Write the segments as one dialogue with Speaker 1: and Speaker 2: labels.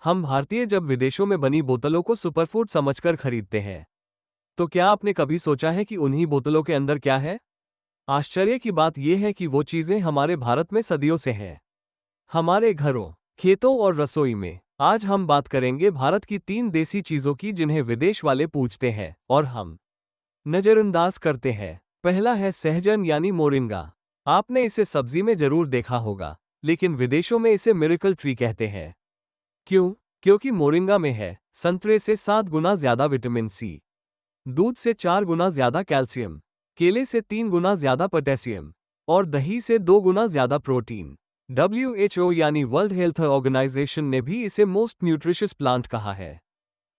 Speaker 1: हम भारतीय जब विदेशों में बनी बोतलों को सुपरफूड समझकर खरीदते हैं, तो क्या आपने कभी सोचा है कि उन्हीं बोतलों के अंदर क्या है? आश्चर्य की बात यह है कि वो चीजें हमारे भारत में सदियों से हैं। हमारे घरों, खेतों और रसोई में। आज हम बात करेंगे भारत की 3 देसी चीजों की जिन्हें विदेश वाले पूछते हैं और हम नजरअंदाज करते हैं। पहला है सहजन यानी मोरिंगा। आपने इसे सब्जी में जरूर देखा होगा, लेकिन विदेशों में इसे मिरेकल ट्री कहते हैं। क्यों? क्योंकि मोरिंगा में है संतरे से 7 गुना ज्यादा विटामिन सी, दूध से 4 गुना ज्यादा कैल्शियम, केले से 3 गुना ज्यादा पोटेशियम और दही से 2 गुना ज्यादा प्रोटीन। WHO यानी वर्ल्ड हेल्थ ऑर्गेनाइजेशन ने भी इसे मोस्ट न्यूट्रिशियस प्लांट कहा है।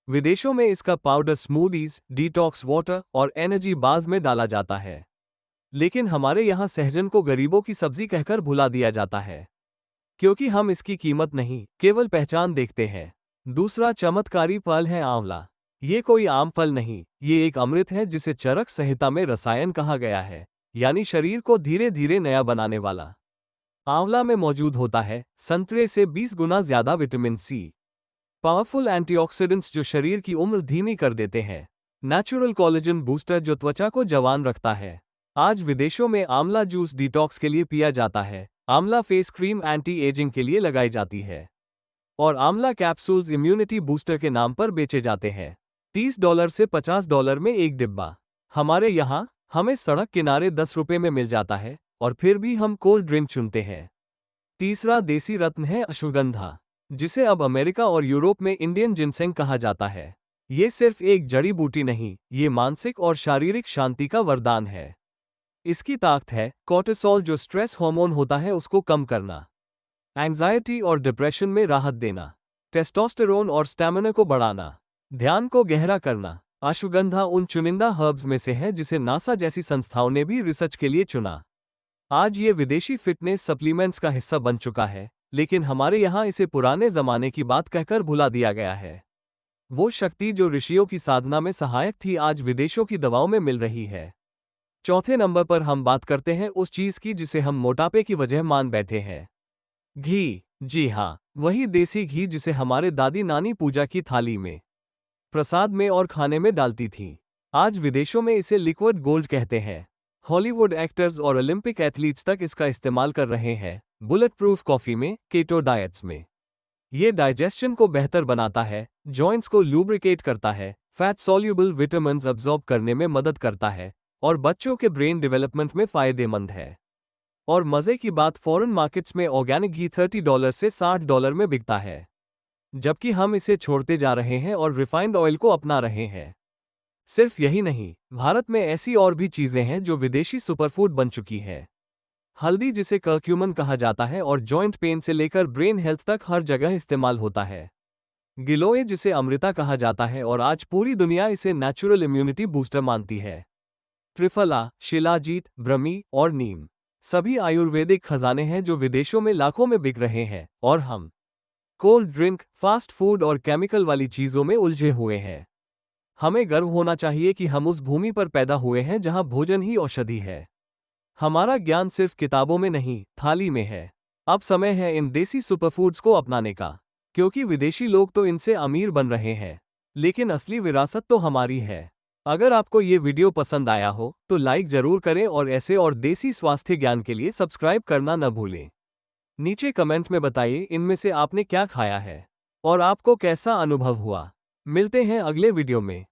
Speaker 1: विदेशों में इसका पाउडर स्मूदीज, डिटॉक्स वाटर और एनर्जी बार्स में डाला जाता है, लेकिन हमारे यहाँ सहजन को गरीबों की सब्जी कहकर भुला दिया जाता है, क्योंकि हम इसकी कीमत नहीं, केवल पहचान देखते हैं। दूसरा चमत्कारी फल है आंवला। ये कोई आम फल नहीं, ये एक अमृत है जिसे चरक संहिता में रसायन कहा गया है, यानी शरीर को धीरे धीरे नया बनाने वाला। आंवला में मौजूद होता है संतरे से 20 गुना ज्यादा विटामिन सी, पावरफुल एंटीऑक्सीडेंट्स जो शरीर की उम्र धीमी कर देते हैं, नेचुरल कोलेजन बूस्टर जो त्वचा को जवान रखता है। आज विदेशों में आंवला जूस डिटॉक्स के लिए पिया जाता है, आंवला फेस क्रीम एंटी एजिंग के लिए लगाई जाती है और आंवला कैप्सूल्स इम्यूनिटी बूस्टर के नाम पर बेचे जाते हैं। $30 से $50 में एक डिब्बा। हमारे यहाँ हमें सड़क किनारे 10 रुपए में मिल जाता है और फिर भी हम कोल्ड ड्रिंक चुनते हैं। तीसरा देसी रत्न है अश्वगंधा, जिसे अब अमेरिका और यूरोप में इंडियन जिनसेंग कहा जाता है। ये सिर्फ एक जड़ी बूटी नहीं, ये मानसिक और शारीरिक शांति का वरदान है। इसकी ताकत है कोर्टिसोल जो स्ट्रेस हार्मोन होता है उसको कम करना, एंजाइटी और डिप्रेशन में राहत देना, टेस्टोस्टेरोन और स्टैमिना को बढ़ाना, ध्यान को गहरा करना। अश्वगंधा उन चुनिंदा हर्ब्स में से है जिसे नासा जैसी संस्थाओं ने भी रिसर्च के लिए चुना। आज ये विदेशी फिटनेस सप्लीमेंट्स का हिस्सा बन चुका है, लेकिन हमारे यहाँ इसे पुराने जमाने की बात कहकर भुला दिया गया है। वो शक्ति जो ऋषियों की साधना में सहायक थी आज विदेशों की दवाओं में मिल रही है। चौथे नंबर पर हम बात करते हैं उस चीज की जिसे हम मोटापे की वजह मान बैठे हैं, घी। जी हाँ, वही देसी घी जिसे हमारे दादी नानी पूजा की थाली में, प्रसाद में और खाने में डालती थी। आज विदेशों में इसे लिक्विड गोल्ड कहते हैं। हॉलीवुड एक्टर्स और ओलंपिक एथलीट्स तक इसका इस्तेमाल कर रहे हैं, बुलेट प्रूफ कॉफी में, केटो डाइट्स में। ये डाइजेशन को बेहतर बनाता है, जॉइंट्स को लूब्रिकेट करता है, फैट सॉल्युबल विटामिन्स अब्सॉर्ब करने में मदद करता है और बच्चों के ब्रेन डेवलपमेंट में फायदेमंद है। और मजे की बात, फॉरेन मार्केट्स में ऑर्गेनिक घी $30 से $60 में बिकता है, जबकि हम इसे छोड़ते जा रहे हैं और रिफाइंड ऑयल को अपना रहे हैं। सिर्फ यही नहीं, भारत में ऐसी और भी चीजें हैं जो विदेशी सुपरफूड बन चुकी है। हल्दी जिसे कर्क्यूमन कहा जाता है और जॉइंट पेन से लेकर ब्रेन हेल्थ तक हर जगह इस्तेमाल होता है। गिलोय जिसे अमृता कहा जाता है और आज पूरी दुनिया इसे नेचुरल इम्यूनिटी बूस्टर मानती है। त्रिफला, शिलाजीत, ब्रह्मी और नीम सभी आयुर्वेदिक खजाने हैं जो विदेशों में लाखों में बिक रहे हैं और हम कोल्ड ड्रिंक, फास्ट फूड और केमिकल वाली चीजों में उलझे हुए हैं। हमें गर्व होना चाहिए कि हम उस भूमि पर पैदा हुए हैं जहां भोजन ही औषधि है। हमारा ज्ञान सिर्फ किताबों में नहीं, थाली में है। अब समय है इन देसी सुपरफूड्स को अपनाने का, क्योंकि विदेशी लोग तो इनसे अमीर बन रहे हैं, लेकिन असली विरासत तो हमारी है। अगर आपको ये वीडियो पसंद आया हो तो लाइक जरूर करें और ऐसे और देसी स्वास्थ्य ज्ञान के लिए सब्सक्राइब करना न भूलें। नीचे कमेंट में बताइए इनमें से आपने क्या खाया है और आपको कैसा अनुभव हुआ। मिलते हैं अगले वीडियो में।